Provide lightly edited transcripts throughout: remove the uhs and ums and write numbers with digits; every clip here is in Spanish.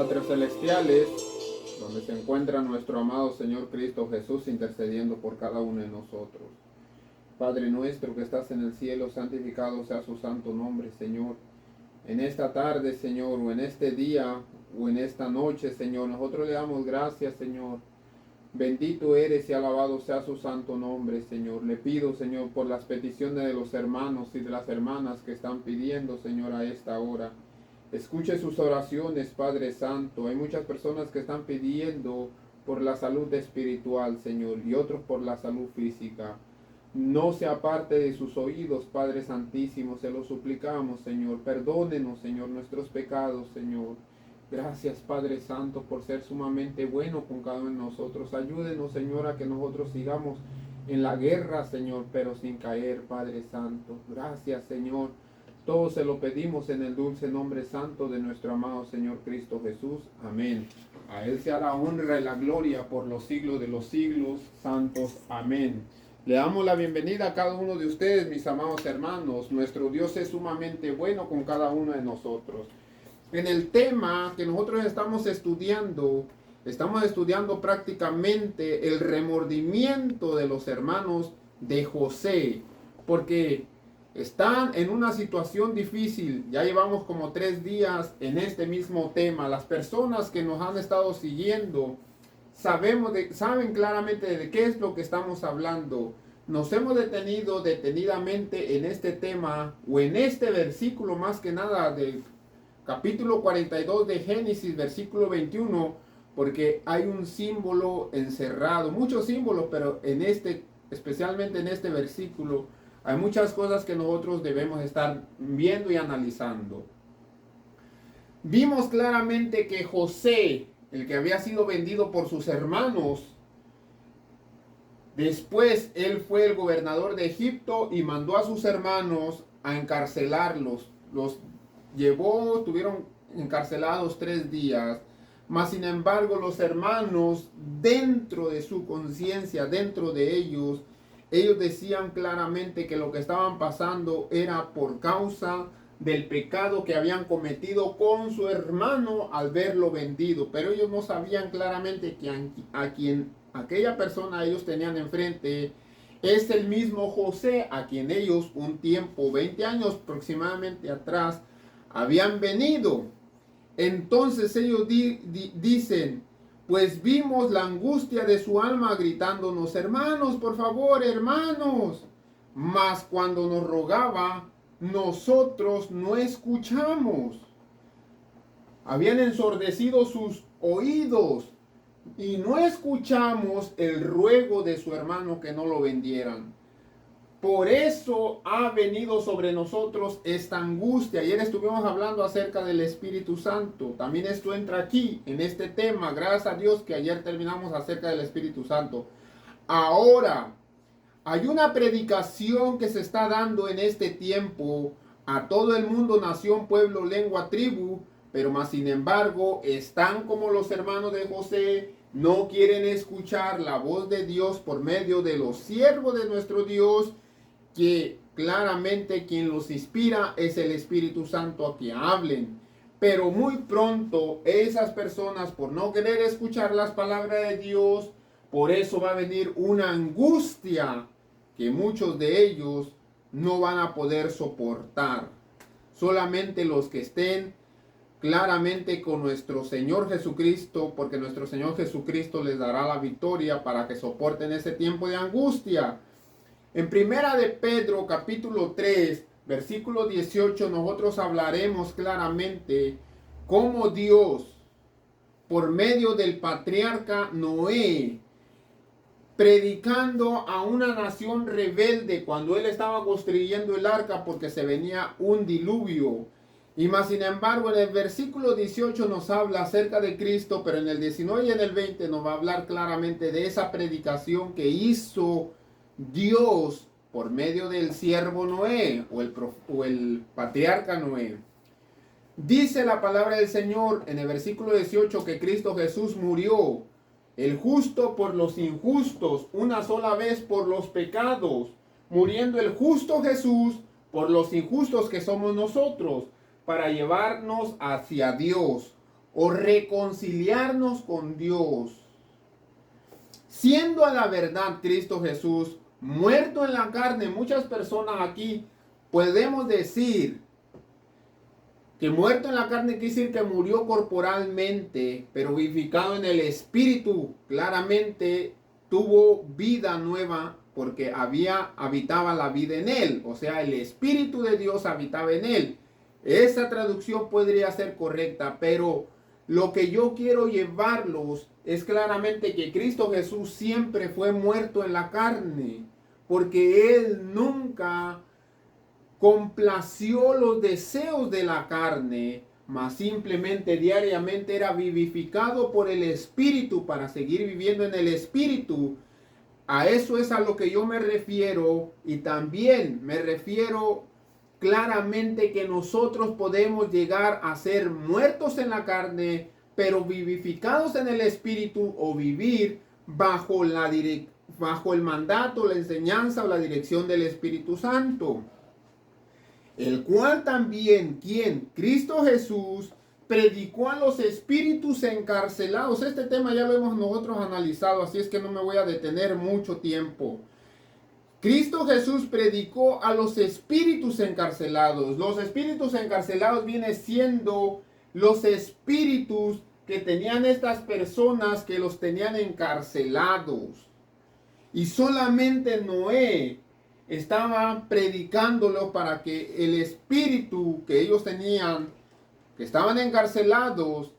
atrios celestiales, donde se encuentra nuestro amado Señor Cristo Jesús intercediendo por cada uno de nosotros. Padre nuestro que estás en el cielo, santificado sea su santo nombre, Señor. En esta tarde, Señor, o en este día, o en esta noche, Señor, nosotros le damos gracias, Señor. Bendito eres y alabado sea su santo nombre, Señor. Le pido, Señor, por las peticiones de los hermanos y de las hermanas que están pidiendo, Señor, a esta hora. Escuche sus oraciones, Padre Santo. Hay muchas personas que están pidiendo por la salud espiritual, Señor, y otros por la salud física. No se aparte de sus oídos, Padre Santísimo, se lo suplicamos, Señor. Perdónenos, Señor, nuestros pecados, Señor. Gracias, Padre Santo, por ser sumamente bueno con cada uno de nosotros. Ayúdenos, Señor, a que nosotros sigamos en la guerra, Señor, pero sin caer, Padre Santo. Gracias, Señor. Todo se lo pedimos en el dulce nombre santo de nuestro amado Señor Cristo Jesús. Amén. A Él sea la honra y la gloria por los siglos de los siglos santos. Amén. Le damos la bienvenida a cada uno de ustedes, mis amados hermanos. Nuestro Dios es sumamente bueno con cada uno de nosotros. En el tema que nosotros estamos estudiando prácticamente el remordimiento de los hermanos de José, porque están en una situación difícil. Ya llevamos como 3 días en este mismo tema. Las personas que nos han estado siguiendo saben claramente de qué es lo que estamos hablando. Nos hemos detenido detenidamente en este tema, o en este versículo más que nada del capítulo 42 de Génesis, versículo 21, porque hay un símbolo encerrado, muchos símbolos, pero especialmente en este versículo, hay muchas cosas que nosotros debemos estar viendo y analizando. Vimos claramente que José, el que había sido vendido por sus hermanos, después él fue el gobernador de Egipto y mandó a sus hermanos a encarcelarlos. Los llevó, estuvieron encarcelados 3 días. Mas sin embargo los hermanos, dentro de su conciencia, dentro de ellos decían claramente que lo que estaban pasando era por causa del pecado que habían cometido con su hermano al verlo vendido. Pero ellos no sabían claramente que aquella persona ellos tenían enfrente es el mismo José a quien ellos un tiempo, 20 años aproximadamente atrás, habían venido. Entonces ellos dicen: pues vimos la angustia de su alma gritándonos: hermanos, por favor, hermanos. Mas cuando nos rogaba, nosotros no escuchamos. Habían ensordecido sus oídos y no escuchamos el ruego de su hermano que no lo vendieran. Por eso ha venido sobre nosotros esta angustia. Ayer estuvimos hablando acerca del Espíritu Santo. También esto entra aquí, en este tema. Gracias a Dios que ayer terminamos acerca del Espíritu Santo. Ahora, hay una predicación que se está dando en este tiempo a todo el mundo, nación, pueblo, lengua, tribu. Pero más sin embargo, están como los hermanos de José. No quieren escuchar la voz de Dios por medio de los siervos de nuestro Dios, que claramente quien los inspira es el Espíritu Santo a que hablen. Pero muy pronto esas personas, por no querer escuchar las palabras de Dios, por eso va a venir una angustia que muchos de ellos no van a poder soportar. Solamente los que estén claramente con nuestro Señor Jesucristo, porque nuestro Señor Jesucristo les dará la victoria para que soporten ese tiempo de angustia. En Primera de Pedro, capítulo 3, versículo 18, nosotros hablaremos claramente cómo Dios, por medio del patriarca Noé, predicando a una nación rebelde cuando él estaba construyendo el arca porque se venía un diluvio. Y más sin embargo, en el versículo 18 nos habla acerca de Cristo, pero en el 19 y en el 20 nos va a hablar claramente de esa predicación que hizo Dios por medio del siervo Noé o el patriarca Noé. Dice la palabra del Señor en el versículo 18 que Cristo Jesús murió, el justo por los injustos, una sola vez por los pecados, muriendo el justo Jesús por los injustos que somos nosotros, para llevarnos hacia Dios. o reconciliarnos con Dios, siendo a la verdad Cristo Jesús muerto en la carne. Muchas personas aquí podemos decir que muerto en la carne quiere decir que murió corporalmente, pero vivificado en el espíritu. Claramente tuvo vida nueva porque habitaba la vida en él. O sea, el espíritu de Dios habitaba en él. Esa traducción podría ser correcta, pero lo que yo quiero llevarlos es claramente que Cristo Jesús siempre fue muerto en la carne, porque él nunca complació los deseos de la carne, mas simplemente diariamente era vivificado por el Espíritu para seguir viviendo en el Espíritu. A eso es a lo que yo me refiero, y también me refiero claramente que nosotros podemos llegar a ser muertos en la carne, pero vivificados en el Espíritu, o vivir bajo el mandato, la enseñanza o la dirección del Espíritu Santo, el cual también, ¿quién? Cristo Jesús predicó a los espíritus encarcelados. Este tema ya lo hemos nosotros analizado, así es que no me voy a detener mucho tiempo. Cristo Jesús predicó a los espíritus encarcelados. Los espíritus encarcelados vienen siendo los espíritus que tenían estas personas que los tenían encarcelados. Y solamente Noé estaba predicándolo para que el espíritu que ellos tenían, que estaban encarcelados,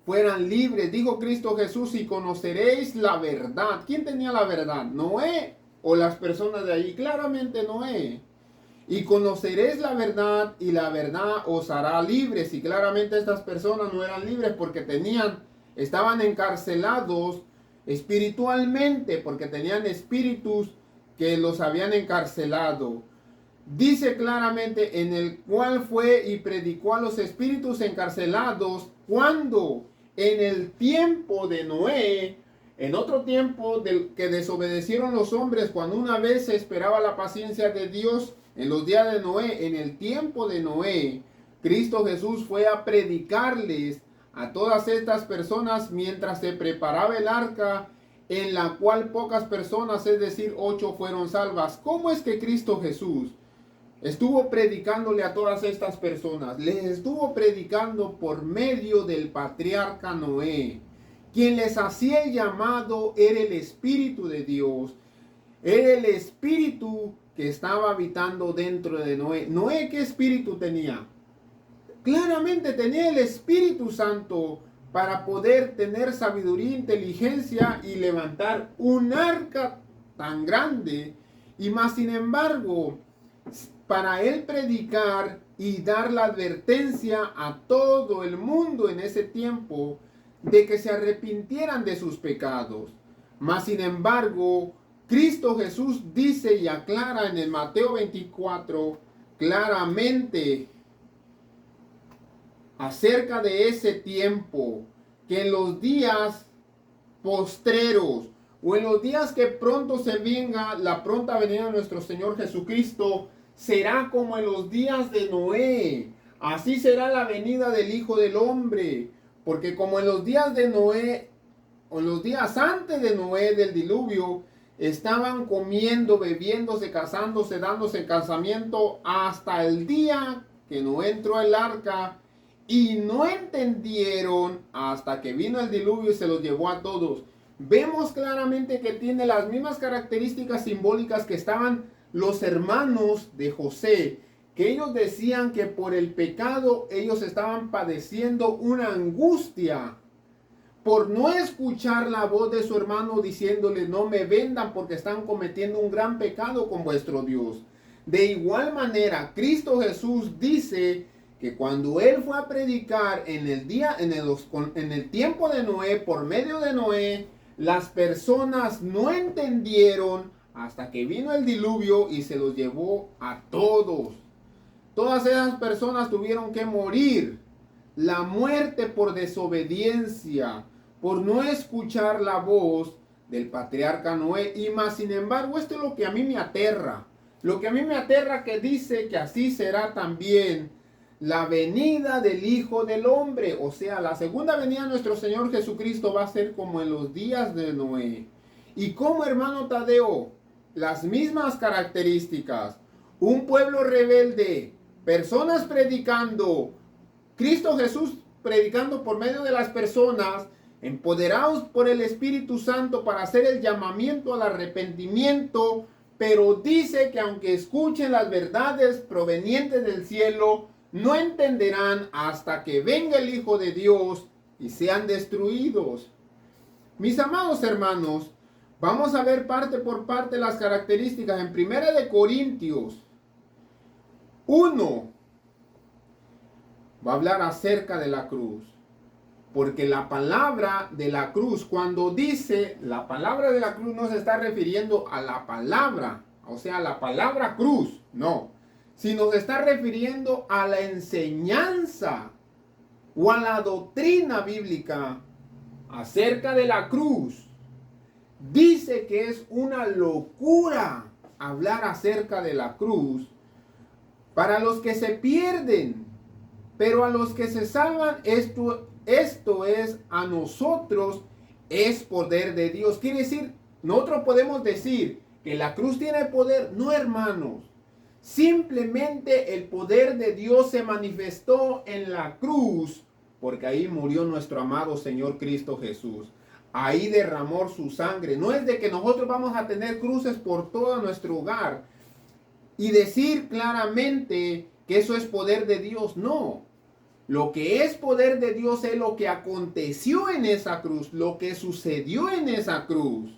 fueran libres. Dijo Cristo Jesús: y conoceréis la verdad. ¿Quién tenía la verdad? ¿Noé o las personas de allí? Claramente Noé. Y conoceréis la verdad, y la verdad os hará libres. Y claramente estas personas no eran libres porque estaban encarcelados espiritualmente, porque tenían espíritus que los habían encarcelado. Dice claramente: en el cual fue y predicó a los espíritus encarcelados, cuando en el tiempo de Noé, en otro tiempo que desobedecieron los hombres, cuando una vez se esperaba la paciencia de Dios, en los días de Noé, en el tiempo de Noé, Cristo Jesús fue a predicarles a todas estas personas mientras se preparaba el arca, en la cual pocas personas, es decir, 8, fueron salvas. ¿Cómo es que Cristo Jesús estuvo predicándole a todas estas personas? Les estuvo predicando por medio del patriarca Noé. Quien les hacía el llamado era el Espíritu de Dios. Era el Espíritu que estaba habitando dentro de Noé. ¿Noé qué espíritu tenía? Claramente tenía el Espíritu Santo para poder tener sabiduría, inteligencia y levantar un arca tan grande. Y más sin embargo, para él predicar y dar la advertencia a todo el mundo en ese tiempo de que se arrepintieran de sus pecados. Más sin embargo, Cristo Jesús dice y aclara en el Mateo 24 claramente acerca de ese tiempo, que en los días postreros, o en los días que pronto se venga la pronta venida de nuestro Señor Jesucristo, será como en los días de Noé. Así será la venida del Hijo del Hombre, porque como en los días de Noé, o en los días antes de Noé, del diluvio, estaban comiendo, bebiéndose, casándose, dándose casamiento, hasta el día que Noé entró al arca, y no entendieron hasta que vino el diluvio y se los llevó a todos. Vemos claramente que tiene las mismas características simbólicas que estaban los hermanos de José, que ellos decían que por el pecado ellos estaban padeciendo una angustia por no escuchar la voz de su hermano diciéndole: no me vendan porque están cometiendo un gran pecado con vuestro Dios. De igual manera, Cristo Jesús dice que cuando él fue a predicar en el tiempo de Noé, por medio de Noé, las personas no entendieron hasta que vino el diluvio y se los llevó a todos. Todas esas personas tuvieron que morir. La muerte por desobediencia, por no escuchar la voz del patriarca Noé. Y más sin embargo, esto es lo que a mí me aterra. Lo que a mí me aterra, que dice que así será también la venida del Hijo del Hombre. O sea, la segunda venida de nuestro Señor Jesucristo va a ser como en los días de Noé. Y como, hermano Tadeo, las mismas características. Un pueblo rebelde, personas predicando, Cristo Jesús predicando por medio de las personas, empoderados por el Espíritu Santo para hacer el llamamiento al arrepentimiento, pero dice que aunque escuchen las verdades provenientes del cielo, no entenderán hasta que venga el Hijo de Dios y sean destruidos. Mis amados hermanos, vamos a ver parte por parte las características. En 1 Corintios 1 va a hablar acerca de la cruz. Porque la palabra de la cruz, cuando dice la palabra de la cruz, no se está refiriendo a la palabra, o sea, a la palabra cruz, no, sino se está refiriendo a la enseñanza o a la doctrina bíblica acerca de la cruz. Dice que es una locura hablar acerca de la cruz para los que se pierden, pero a los que se salvan, esto es a nosotros, es poder de Dios. Quiere decir, nosotros podemos decir que la cruz tiene poder. No, hermanos. Simplemente el poder de Dios se manifestó en la cruz, porque ahí murió nuestro amado Señor Cristo Jesús. Ahí derramó su sangre. No es de que nosotros vamos a tener cruces por todo nuestro hogar y decir claramente que eso es poder de Dios. No. Lo que es poder de Dios es lo que aconteció en esa cruz, lo que sucedió en esa cruz.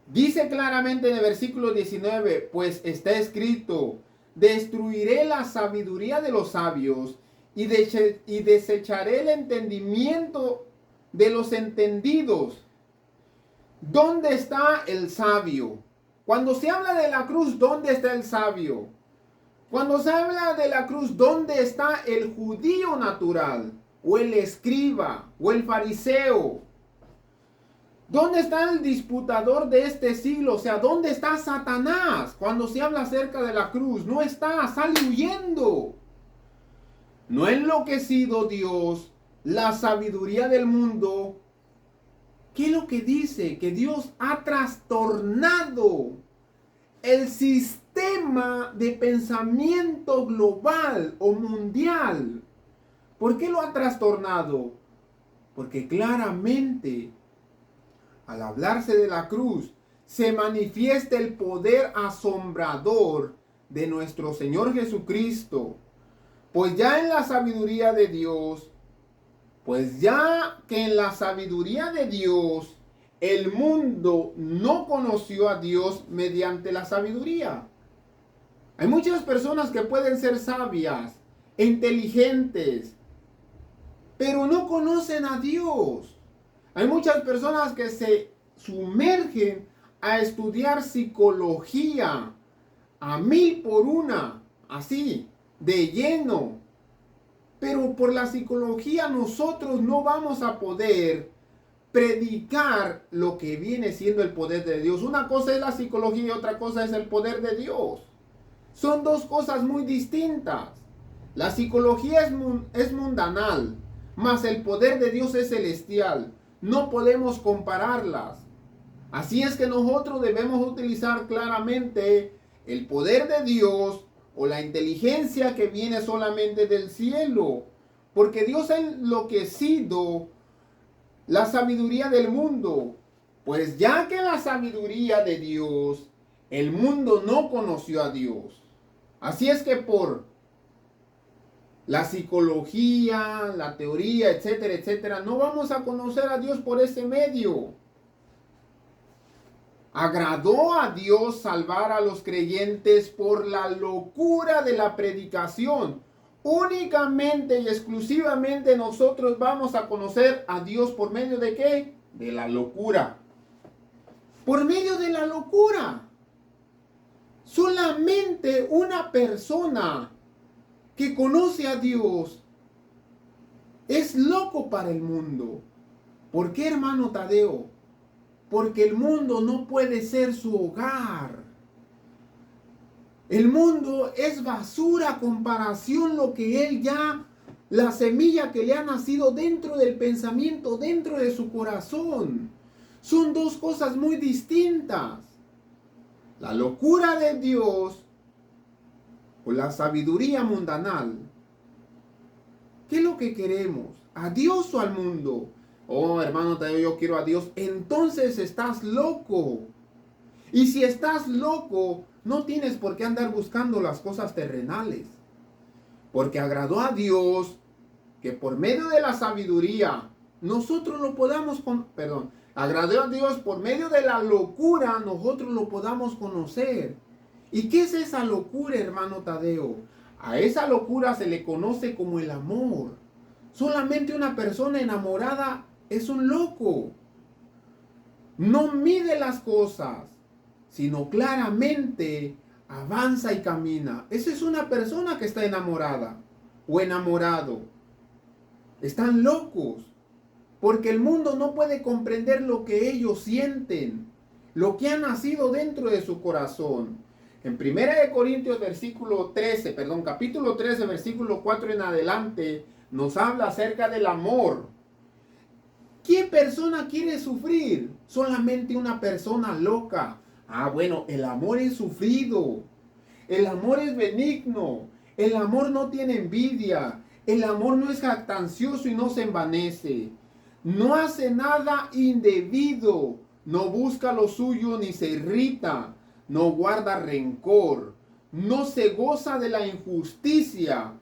Dice claramente en el versículo 19, pues está escrito, destruiré la sabiduría de los sabios y desecharé el entendimiento de los entendidos. ¿Dónde está el sabio? Cuando se habla de la cruz, ¿dónde está el sabio? Cuando se habla de la cruz, ¿dónde está el judío natural? O el escriba, o el fariseo. ¿Dónde está el disputador de este siglo? O sea, ¿dónde está Satanás? Cuando se habla acerca de la cruz, no está, sale huyendo. No ha enloquecido Dios la sabiduría del mundo. ¿Qué es lo que dice? Que Dios ha trastornado el sistema de pensamiento global o mundial. ¿Por qué lo ha trastornado? Porque claramente, al hablarse de la cruz, se manifiesta el poder asombrador de nuestro Señor Jesucristo. Pues ya en la sabiduría de Dios, el mundo no conoció a Dios mediante la sabiduría. Hay muchas personas que pueden ser sabias e inteligentes, pero no conocen a Dios. Hay muchas personas que se sumergen a estudiar psicología a 1000 por una, así, de lleno. Pero por la psicología nosotros no vamos a poder predicar lo que viene siendo el poder de Dios. Una cosa es la psicología y otra cosa es el poder de Dios. Son dos cosas muy distintas. La psicología es mundanal, mas el poder de Dios es celestial. No podemos compararlas. Así es que nosotros debemos utilizar claramente el poder de Dios o la inteligencia que viene solamente del cielo. Porque Dios ha enloquecido la sabiduría del mundo. Pues ya que la sabiduría de Dios, el mundo no conoció a Dios. Así es que por la psicología, la teoría, etcétera, etcétera, no vamos a conocer a Dios por ese medio. Agradó a Dios salvar a los creyentes por la locura de la predicación. Únicamente y exclusivamente nosotros vamos a conocer a Dios por medio de ¿qué? De la locura. Por medio de la locura. Solamente una persona que conoce a Dios es loco para el mundo. ¿Por qué, hermano Tadeo? Porque el mundo no puede ser su hogar. El mundo es basura a comparación lo que él ya, la semilla que le ha nacido dentro del pensamiento, dentro de su corazón. Son dos cosas muy distintas. La locura de Dios o la sabiduría mundanal. ¿Qué es lo que queremos? ¿A Dios o al mundo? Oh, hermano Tadeo, yo quiero a Dios. Entonces estás loco. Y si estás loco, no tienes por qué andar buscando las cosas terrenales. Porque agradó a Dios que por medio de la sabiduría nosotros lo podamos, agradó a Dios por medio de la locura nosotros lo podamos conocer. ¿Y qué es esa locura, hermano Tadeo? A esa locura se le conoce como el amor. Solamente una persona enamorada es un loco. No mide las cosas, sino claramente avanza y camina. Esa es una persona que está enamorada o enamorado. Están locos, porque el mundo no puede comprender lo que ellos sienten, lo que ha nacido dentro de su corazón. En 1 Corintios capítulo 13, versículo 4 en adelante, nos habla acerca del amor. ¿Qué persona quiere sufrir? Solamente una persona loca. Ah, bueno, el amor es sufrido. El amor es benigno. El amor no tiene envidia. El amor no es jactancioso y no se envanece. No hace nada indebido. No busca lo suyo ni se irrita. No guarda rencor. No se goza de la injusticia,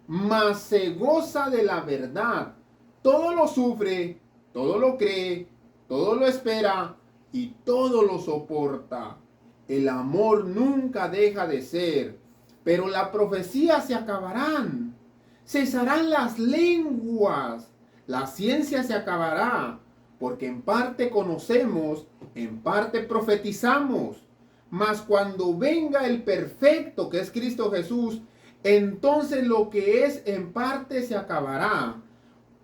mas se goza de la verdad. Todo lo sufre, todo lo cree, todo lo espera y todo lo soporta. El amor nunca deja de ser, pero las profecías se acabarán. Cesarán las lenguas, la ciencia se acabará, porque en parte conocemos, en parte profetizamos. Mas cuando venga el perfecto, que es Cristo Jesús, entonces lo que es en parte se acabará.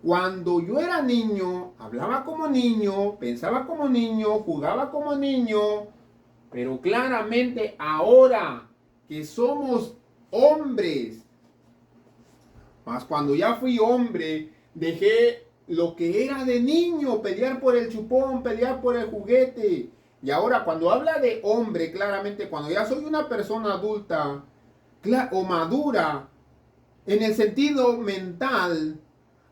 Cuando yo era niño, hablaba como niño, pensaba como niño, jugaba como niño, pero claramente ahora que somos hombres, mas cuando ya fui hombre, dejé lo que era de niño, pelear por el chupón, pelear por el juguete. Y ahora cuando habla de hombre, claramente cuando ya soy una persona adulta o madura, en el sentido mental,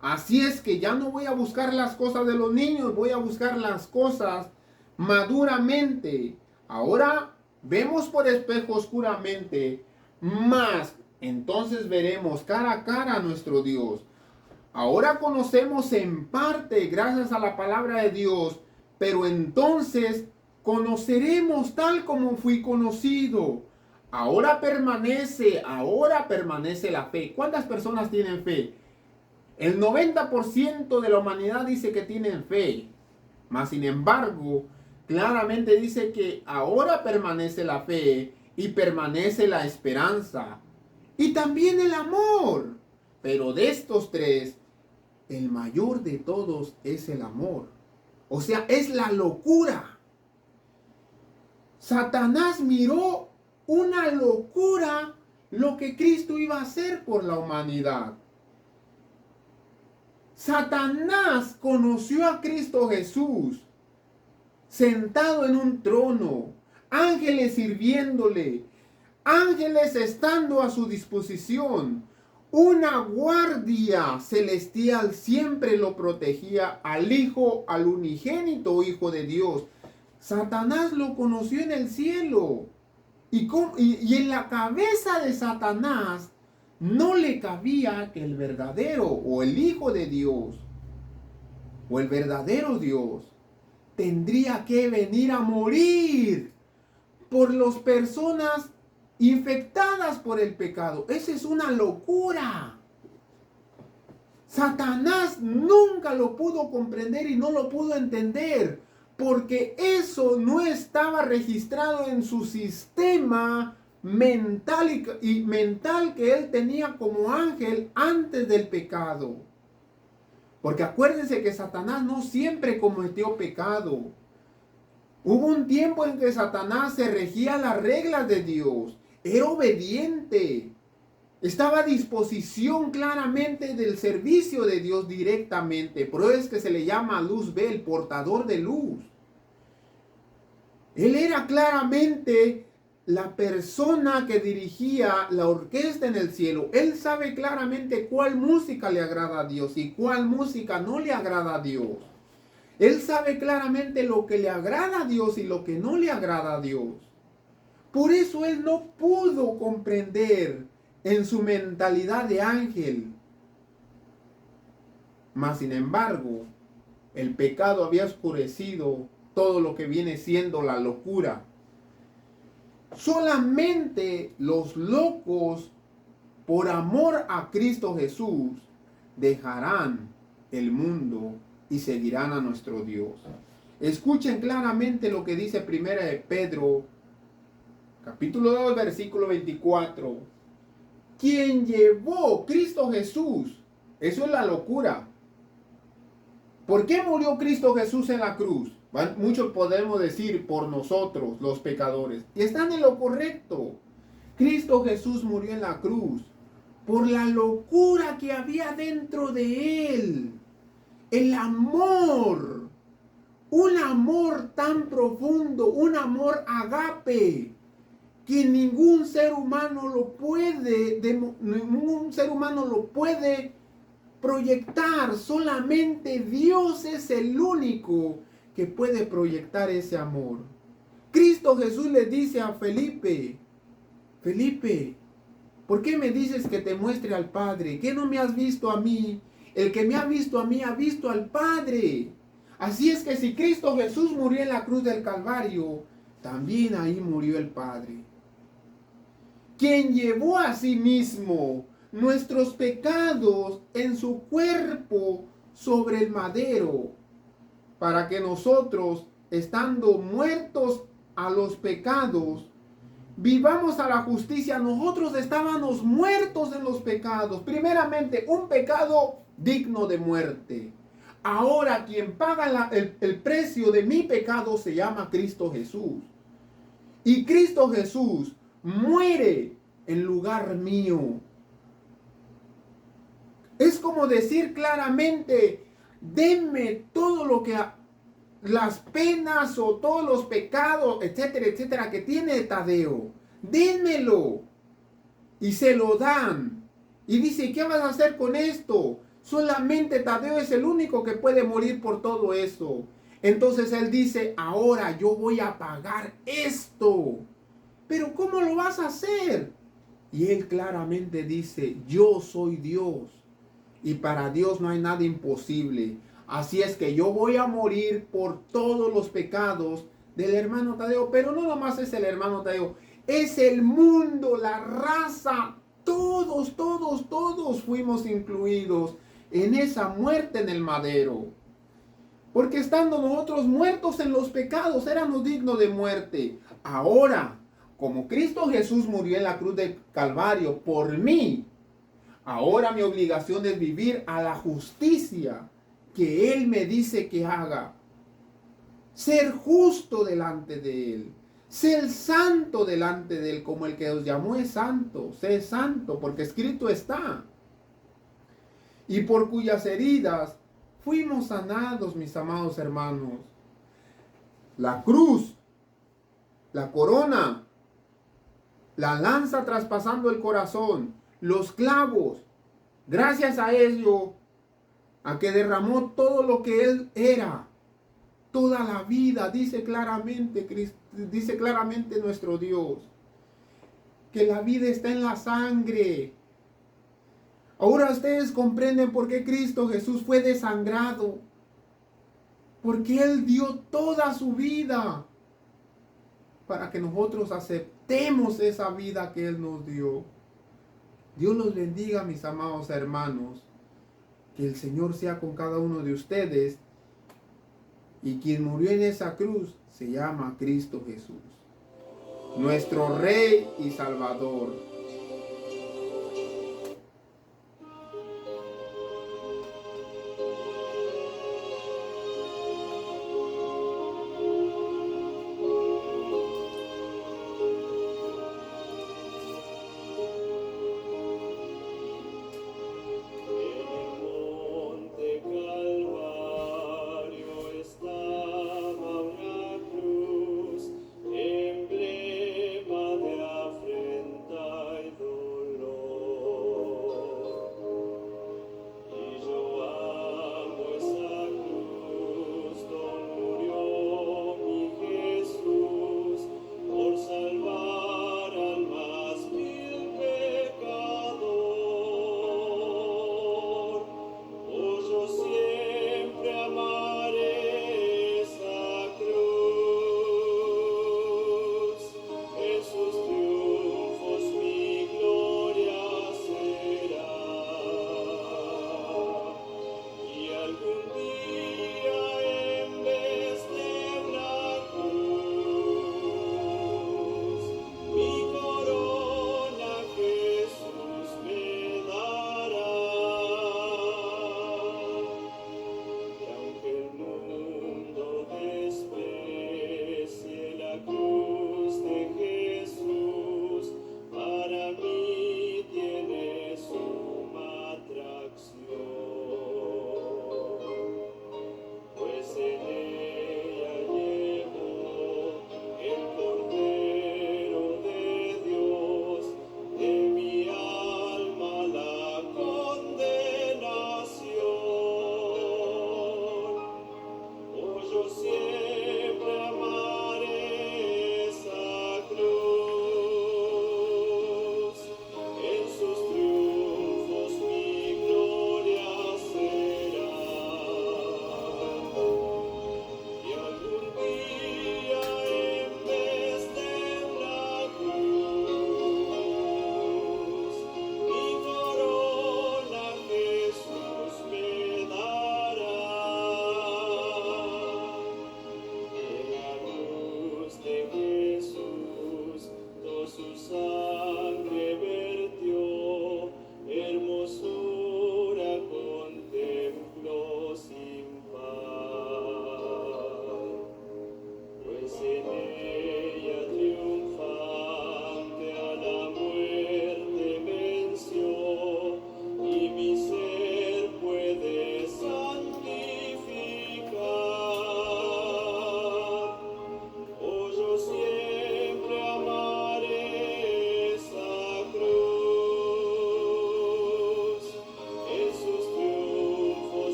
así es que ya no voy a buscar las cosas de los niños, voy a buscar las cosas maduramente. Ahora vemos por espejo oscuramente, mas entonces veremos cara a cara a nuestro Dios. Ahora conocemos en parte gracias a la palabra de Dios, pero entonces conoceremos tal como fui conocido. Ahora permanece la fe. ¿Cuántas personas tienen fe? El 90% de la humanidad dice que tienen fe. Mas sin embargo, claramente dice que ahora permanece la fe y permanece la esperanza. Y también el amor. Pero de estos tres, el mayor de todos es el amor. O sea, es la locura. Satanás miró una locura lo que Cristo iba a hacer por la humanidad. Satanás conoció a Cristo Jesús sentado en un trono, ángeles sirviéndole, ángeles estando a su disposición. Una guardia celestial siempre lo protegía al Hijo, al unigénito Hijo de Dios. Satanás lo conoció en el cielo. Y en la cabeza de Satanás no le cabía que el verdadero o el Hijo de Dios o el verdadero Dios tendría que venir a morir por las personas infectadas por el pecado. Esa es una locura. Satanás nunca lo pudo comprender y no lo pudo entender, porque eso no estaba registrado en su sistema mental y mental que él tenía como ángel antes del pecado. Porque acuérdense que Satanás no siempre cometió pecado. Hubo un tiempo en que Satanás se regía las reglas de Dios. era obediente. Estaba a disposición claramente del servicio de Dios directamente. Por eso es que se le llama Luzbel, el portador de luz. Él era claramente la persona que dirigía la orquesta en el cielo. Él sabe claramente cuál música le agrada a Dios y cuál música no le agrada a Dios. Él sabe claramente lo que le agrada a Dios y lo que no le agrada a Dios. Por eso él no pudo comprender en su mentalidad de ángel. Mas sin embargo, el pecado había oscurecido todo lo que viene siendo la locura. Solamente los locos, por amor a Cristo Jesús, dejarán el mundo y seguirán a nuestro Dios. Escuchen claramente lo que dice 1 de Pedro, capítulo 2, versículo 24. Quien llevó Cristo Jesús, eso es la locura. ¿Por qué murió Cristo Jesús en la cruz? Muchos podemos decir por nosotros, los pecadores. Y están en lo correcto. Cristo Jesús murió en la cruz por la locura que había dentro de él. El amor. Un amor tan profundo, un amor agape, que ningún ser humano lo puede proyectar. Solamente Dios es el único que puede proyectar ese amor. Cristo Jesús le dice a Felipe, Felipe, ¿por qué me dices que te muestre al Padre? ¿Qué no me has visto a mí? El que me ha visto a mí ha visto al Padre. Así es que si Cristo Jesús murió en la cruz del Calvario, también ahí murió el Padre. Quien llevó a sí mismo nuestros pecados en su cuerpo sobre el madero, para que nosotros, estando muertos a los pecados, vivamos a la justicia. Nosotros estábamos muertos en los pecados. Primeramente, un pecado digno de muerte. Ahora quien paga el precio de mi pecado se llama Cristo Jesús. Y Cristo Jesús muere en lugar mío. Es como decir claramente, denme todo lo que las penas o todos los pecados, etcétera, etcétera, que tiene Tadeo. Dénmelo. Y se lo dan. Y dice, ¿qué vas a hacer con esto? Solamente Tadeo es el único que puede morir por todo eso. Entonces él dice, ahora yo voy a pagar esto. Pero ¿cómo lo vas a hacer? Y él claramente dice, yo soy Dios. Y para Dios no hay nada imposible. Así es que yo voy a morir por todos los pecados del hermano Tadeo. Pero no nomás es el hermano Tadeo. Es el mundo, la raza. Todos fuimos incluidos en esa muerte en el madero. Porque estando nosotros muertos en los pecados, éramos dignos de muerte. Ahora, como Cristo Jesús murió en la cruz del Calvario por mí, ahora mi obligación es vivir a la justicia que Él me dice que haga. Ser justo delante de Él. Ser santo delante de Él, como el que os llamó es santo. Sé santo, porque escrito está. Y por cuyas heridas fuimos sanados, mis amados hermanos. La cruz, la corona, la lanza traspasando el corazón, los clavos, gracias a ello, a que derramó todo lo que Él era, toda la vida, dice claramente nuestro Dios, que la vida está en la sangre. Ahora ustedes comprenden por qué Cristo Jesús fue desangrado. Porque Él dio toda su vida para que nosotros aceptemos esa vida que Él nos dio. Dios los bendiga, mis amados hermanos. Que el Señor sea con cada uno de ustedes. Y quien murió en esa cruz se llama Cristo Jesús, nuestro Rey y Salvador.